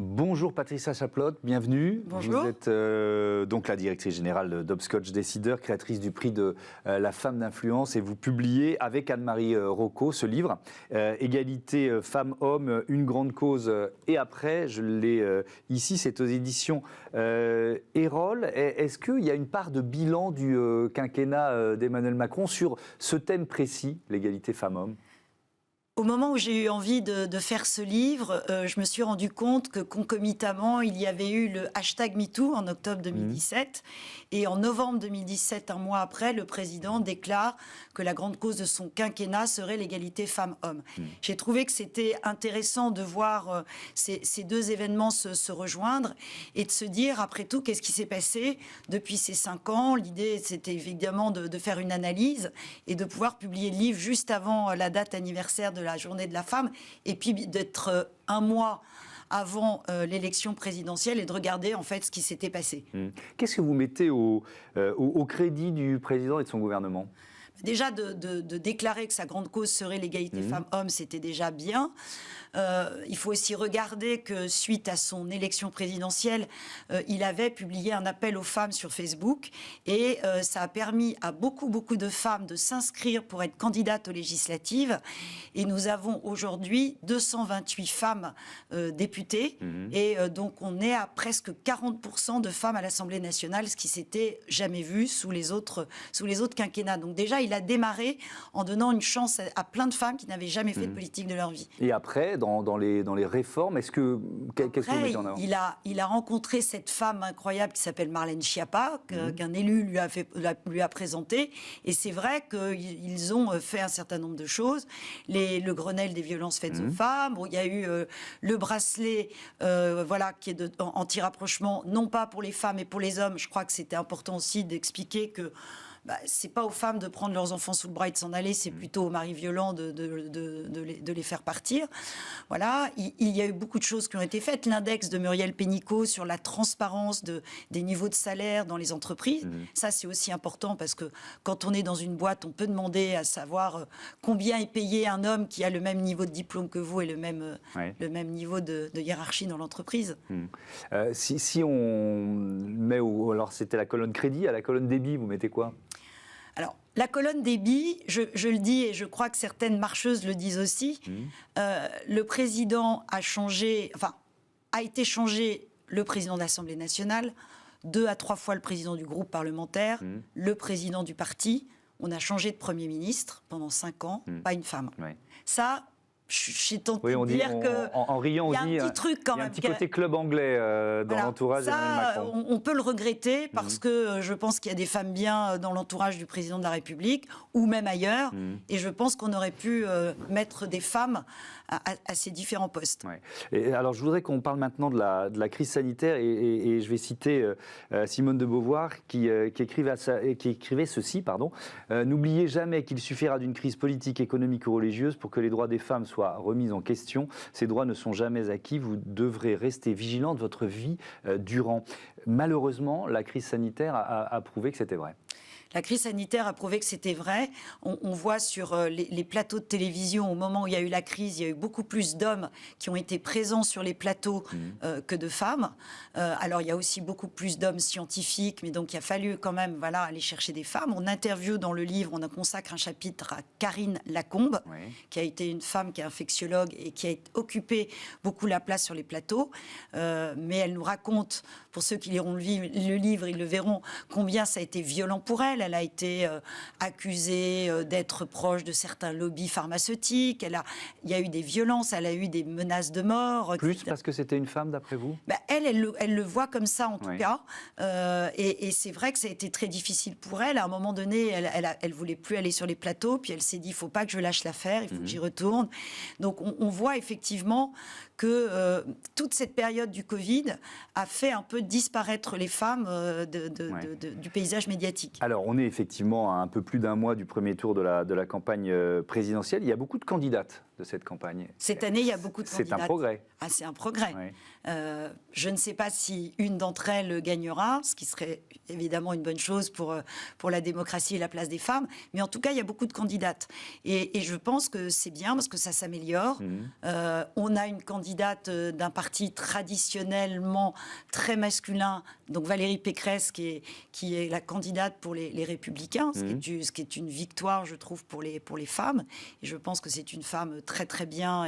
Bonjour Patricia Chaplotte, bienvenue. Bonjour. Vous êtes donc la directrice générale d'Hopscotch Décideur, créatrice du prix de la femme d'influence, et vous publiez avec Anne-Marie Rocco ce livre, Égalité femmes-hommes, une grande cause et après. Je l'ai ici, c'est aux éditions Erol. Est-ce qu'il y a une part de bilan du quinquennat d'Emmanuel Macron sur ce thème précis, l'égalité femmes-hommes ? Au moment où j'ai eu envie de faire ce livre, je me suis rendu compte que concomitamment, il y avait eu le hashtag MeToo en octobre 2017. Et en novembre 2017, un mois après, le président déclare que la grande cause de son quinquennat serait l'égalité femmes-hommes. J'ai trouvé que c'était intéressant de voir ces deux événements se rejoindre et de se dire, après tout, qu'est-ce qui s'est passé depuis ces 5 ans. L'idée, c'était évidemment de faire une analyse et de pouvoir publier le livre juste avant la date anniversaire de la Journée de la femme, et puis d'être un mois avant l'élection présidentielle et de regarder en fait ce qui s'était passé. Qu'est-ce que vous mettez au crédit du président et de son gouvernement ? Déjà, de déclarer que sa grande cause serait l'égalité femmes-hommes, c'était déjà bien. Il faut aussi regarder que suite à son élection présidentielle, il avait publié un appel aux femmes sur Facebook et ça a permis à beaucoup de femmes de s'inscrire pour être candidates aux législatives. Et nous avons aujourd'hui 228 femmes députées et donc on est à presque 40% de femmes à l'Assemblée nationale, ce qui s'était jamais vu sous les autres quinquennats. Donc déjà, il a démarré en donnant une chance à plein de femmes qui n'avaient jamais fait de politique de leur vie. Et après, dans les réformes, qu'est-ce que vous mettez en avant ? Il a rencontré cette femme incroyable qui s'appelle Marlène Schiappa, qu'un élu lui a présenté. Et c'est vrai qu'ils ont fait un certain nombre de choses. Le Grenelle des violences faites aux femmes. Bon, il y a eu le bracelet qui est anti-rapprochement, non pas pour les femmes et pour les hommes. Je crois que c'était important aussi d'expliquer que c'est pas aux femmes de prendre leurs enfants sous le bras et de s'en aller, c'est plutôt aux maris violents de les faire partir. Voilà, il y a eu beaucoup de choses qui ont été faites. L'index de Muriel Pénicaud sur la transparence des niveaux de salaire dans les entreprises, ça c'est aussi important parce que quand on est dans une boîte, on peut demander à savoir combien est payé un homme qui a le même niveau de diplôme que vous et le même niveau de hiérarchie dans l'entreprise. Si on met, alors c'était la colonne crédit, à la colonne débit, vous mettez quoi ? Alors, la colonne débit, je le dis et je crois que certaines marcheuses le disent aussi, le président a été changé le président de l'Assemblée nationale, 2 à 3 fois le président du groupe parlementaire, le président du parti. On a changé de Premier ministre pendant 5 ans, pas une femme. Ça, j'ai tenté de dire en riant, il y a un petit truc quand même. Il y a un petit côté club anglais dans l'entourage d'Emmanuel Macron. On peut le regretter parce que je pense qu'il y a des femmes bien dans l'entourage du président de la République ou même ailleurs. Et je pense qu'on aurait pu mettre des femmes à ces différents postes. Et alors, je voudrais qu'on parle maintenant de la crise sanitaire et je vais citer Simone de Beauvoir qui écrivait ceci, n'oubliez jamais qu'il suffira d'une crise politique, économique ou religieuse pour que les droits des femmes soient remis en question. Ces droits ne sont jamais acquis. Vous devrez rester vigilant de votre vie durant. Malheureusement, la crise sanitaire a prouvé que c'était vrai. La crise sanitaire a prouvé que c'était vrai. On voit sur les plateaux de télévision, au moment où il y a eu la crise, il y a eu beaucoup plus d'hommes qui ont été présents sur les plateaux que de femmes. Alors, il y a aussi beaucoup plus d'hommes scientifiques, mais donc il a fallu quand même aller chercher des femmes. On interviewe dans le livre, on consacre un chapitre à Karine Lacombe, qui a été une femme qui est infectiologue et qui a occupé beaucoup la place sur les plateaux. Mais elle nous raconte, pour ceux qui liront le livre, ils le verront, combien ça a été violent pour elle. Elle a été accusée d'être proche de certains lobbies pharmaceutiques. Il y a eu des violences, elle a eu des menaces de mort. Plus parce que c'était une femme, d'après vous ? Elle le voit comme ça, en tout cas. Et c'est vrai que ça a été très difficile pour elle. À un moment donné, elle voulait plus aller sur les plateaux. Puis elle s'est dit, il ne faut pas que je lâche l'affaire, il faut que j'y retourne. Donc on voit effectivement que toute cette période du Covid a fait un peu disparaître les femmes du paysage médiatique. Alors, On est effectivement à un peu plus d'un mois du premier tour de la campagne présidentielle. Il y a beaucoup de candidates de cette campagne. Cette année, il y a beaucoup de candidates. C'est un progrès. Ah, c'est un progrès. Ouais. Je ne sais pas si une d'entre elles gagnera, ce qui serait évidemment une bonne chose pour la démocratie et la place des femmes. Mais en tout cas, il y a beaucoup de candidates. Et je pense que c'est bien parce que ça s'améliore. On a une candidate d'un parti traditionnellement très masculin, donc Valérie Pécresse, qui est la candidate pour les Républicains, ce qui est une victoire, je trouve, pour les femmes. Et je pense que c'est une femme très très bien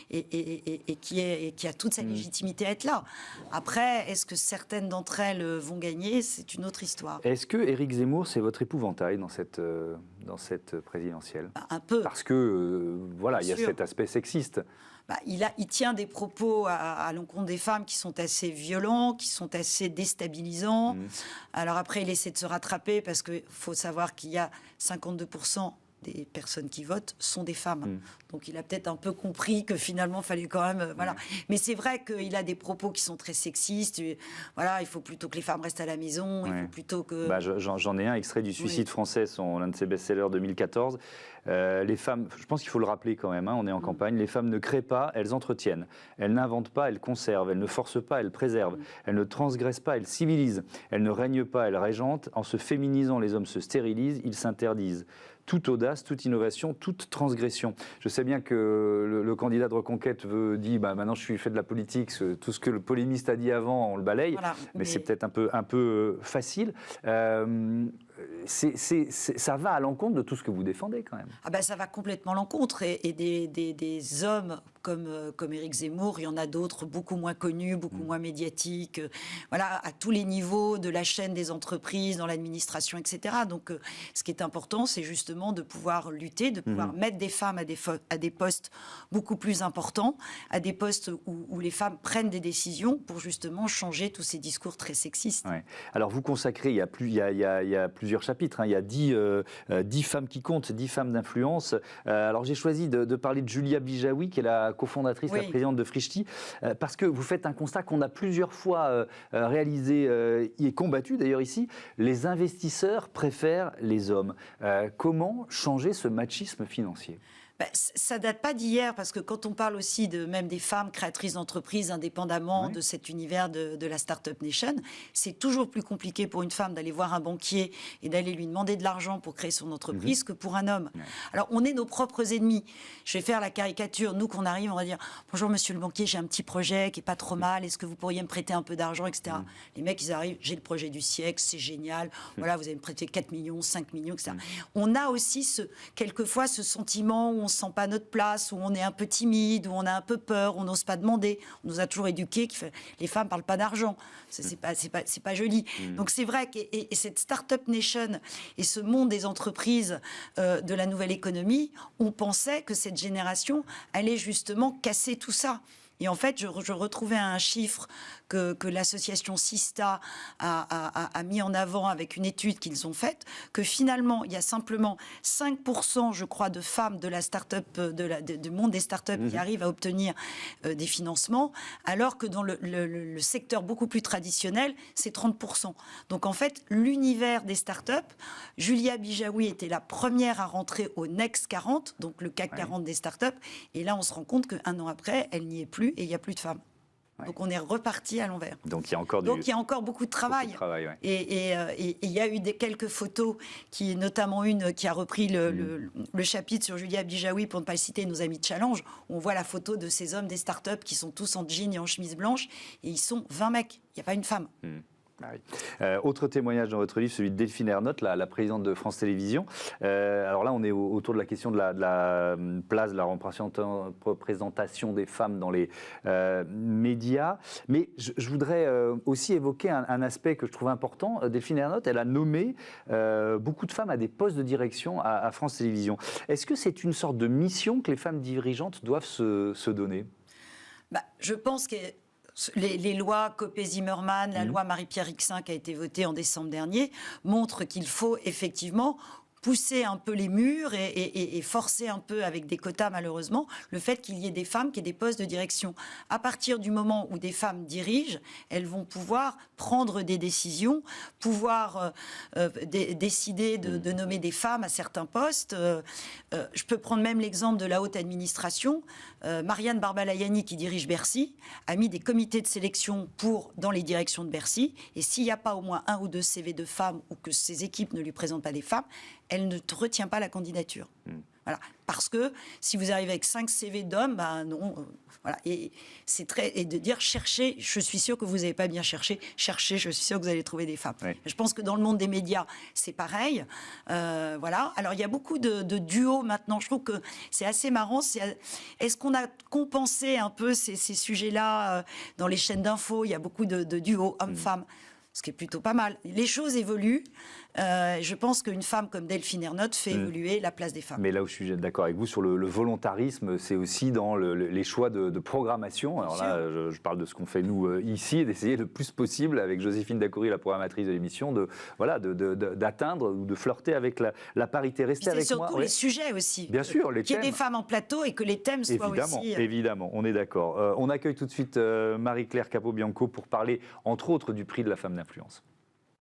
et qui a toute sa légitimité à être là. Après, est-ce que certaines d'entre elles vont gagner? C'est une autre histoire. Est-ce que Éric Zemmour, c'est votre épouvantail dans cette présidentielle? Un peu. Parce que, voilà, il y a cet aspect sexiste. Il tient des propos à l'encontre des femmes qui sont assez violents, qui sont assez déstabilisants. Alors après, il essaie de se rattraper parce qu'il faut savoir qu'il y a 52% des personnes qui votent sont des femmes. Donc il a peut-être un peu compris que finalement, il fallait quand même... voilà. Mais c'est vrai qu'il a des propos qui sont très sexistes. Voilà, il faut plutôt que les femmes restent à la maison. Il faut plutôt que... J'en ai un extrait du Suicide français, l'un de ses best-sellers 2014. Les femmes, je pense qu'il faut le rappeler quand même, on est en campagne, les femmes ne créent pas, elles entretiennent. Elles n'inventent pas, elles conservent. Elles ne forcent pas, elles préservent. Elles ne transgressent pas, elles civilisent. Elles ne règnent pas, elles régentent. En se féminisant, les hommes se stérilisent, ils s'interdisent. Toute audace, toute innovation, toute transgression. Je sais bien que le candidat de Reconquête dit maintenant je suis fait de la politique, tout ce que le polémiste a dit avant, on le balaye, voilà, mais c'est peut-être un peu facile. Ça va à l'encontre de tout ce que vous défendez quand même. Ça va complètement à l'encontre. Et des hommes comme Éric Zemmour, il y en a d'autres beaucoup moins connus, beaucoup moins médiatiques, voilà, à tous les niveaux de la chaîne des entreprises, dans l'administration, etc. Donc ce qui est important, c'est justement de pouvoir lutter, de pouvoir mettre des femmes à des postes beaucoup plus importants, à des postes où les femmes prennent des décisions pour justement changer tous ces discours très sexistes. Ouais. Alors vous consacrez, il y a plusieurs chapitres, il y a 10 femmes qui comptent, 10 femmes d'influence. Alors j'ai choisi de parler de Julia Bijawi, qui est la cofondatrice, la présidente de Frishti, parce que vous faites un constat qu'on a plusieurs fois réalisé et combattu d'ailleurs ici. Les investisseurs préfèrent les hommes. Comment changer ce machisme financier ? Ça date pas d'hier, parce que quand on parle aussi même des femmes créatrices d'entreprises, indépendamment de cet univers de la Startup Nation, c'est toujours plus compliqué pour une femme d'aller voir un banquier et d'aller lui demander de l'argent pour créer son entreprise que pour un homme. Alors, on est nos propres ennemis. Je vais faire la caricature. Nous, qu'on arrive, on va dire « Bonjour, monsieur le banquier, j'ai un petit projet qui est pas trop mal. Est-ce que vous pourriez me prêter un peu d'argent, etc. » Les mecs, ils arrivent « J'ai le projet du siècle, c'est génial. Voilà, vous allez me prêter 4 millions, 5 millions, etc. » On a aussi quelquefois ce sentiment où on ne sent pas notre place, où on est un peu timide, où on a un peu peur, on n'ose pas demander. On nous a toujours éduqués les femmes ne parlent pas d'argent. C'est pas joli. Donc c'est vrai que cette Startup Nation et ce monde des entreprises de la nouvelle économie, on pensait que cette génération allait justement casser tout ça. Et en fait, je retrouvais un chiffre que l'association Sista a mis en avant avec une étude qu'ils ont faite, que finalement, il y a simplement 5%, je crois, de femmes de la start-up, du monde des start-up qui arrivent à obtenir des financements, alors que dans le secteur beaucoup plus traditionnel, c'est 30%. Donc en fait, l'univers des start-up, Julia Bijawi était la première à rentrer au Next 40, donc le CAC 40 des start-up, et là, on se rend compte qu'un an après, elle n'y est plus et il n'y a plus de femmes. Donc on est reparti à l'envers. Donc il y a encore beaucoup de travail. Et il y a eu quelques photos, notamment une qui a repris le chapitre sur Julia Bijawi, pour ne pas le citer, nos amis de Challenge. Où on voit la photo de ces hommes des startups qui sont tous en jean et en chemise blanche. Et ils sont 20 mecs. Il n'y a pas une femme. Autre témoignage dans votre livre, celui de Delphine Ernotte, la présidente de France Télévisions. Alors là, on est autour de la question de la place, de la représentation des femmes dans les médias. Mais je voudrais aussi évoquer un aspect que je trouve important. Delphine Ernotte, elle a nommé beaucoup de femmes à des postes de direction à France Télévisions. Est-ce que c'est une sorte de mission que les femmes dirigeantes doivent se donner ? Je pense que les lois Copé-Zimmermann, la loi Marie-Pierre Rixain qui a été votée en décembre dernier, montrent qu'il faut effectivement pousser un peu les murs et forcer un peu avec des quotas, malheureusement, le fait qu'il y ait des femmes qui aient des postes de direction. À partir du moment où des femmes dirigent, elles vont pouvoir prendre des décisions, pouvoir décider de nommer des femmes à certains postes. Je peux prendre même l'exemple de la haute administration. Marianne Barbalayani, qui dirige Bercy, a mis des comités de sélection dans les directions de Bercy. Et s'il n'y a pas au moins 1 ou 2 CV de femmes ou que ses équipes ne lui présentent pas des femmes, elle ne retient pas la candidature. Voilà. Parce que si vous arrivez avec 5 CV d'hommes, ben non. Voilà. Et de dire cherchez, je suis sûre que vous n'avez pas bien cherché. Cherchez, je suis sûre que vous allez trouver des femmes. Oui. Je pense que dans le monde des médias, c'est pareil. Voilà. Alors il y a beaucoup de duos maintenant. Je trouve que c'est assez marrant. Est-ce qu'on a compensé un peu ces sujets-là dans les chaînes d'infos? Il y a beaucoup de duos hommes-femmes. Ce qui est plutôt pas mal. Les choses évoluent. Je pense qu'une femme comme Delphine Ernotte fait évoluer la place des femmes. Mais là où je suis d'accord avec vous sur le volontarisme, c'est aussi dans les choix de programmation. Alors là, je parle de ce qu'on fait nous ici, d'essayer le plus possible avec Joséphine Dacoury, la programmatrice de l'émission, d'atteindre ou de flirter avec la parité. Restez avec moi. C'est surtout les sujets aussi. Bien sûr, les thèmes. Qu'il y ait des femmes en plateau et que les thèmes soient aussi... Évidemment, on est d'accord. On accueille tout de suite Marie-Claire Capobianco pour parler, entre autres, du prix de la femme d'influence.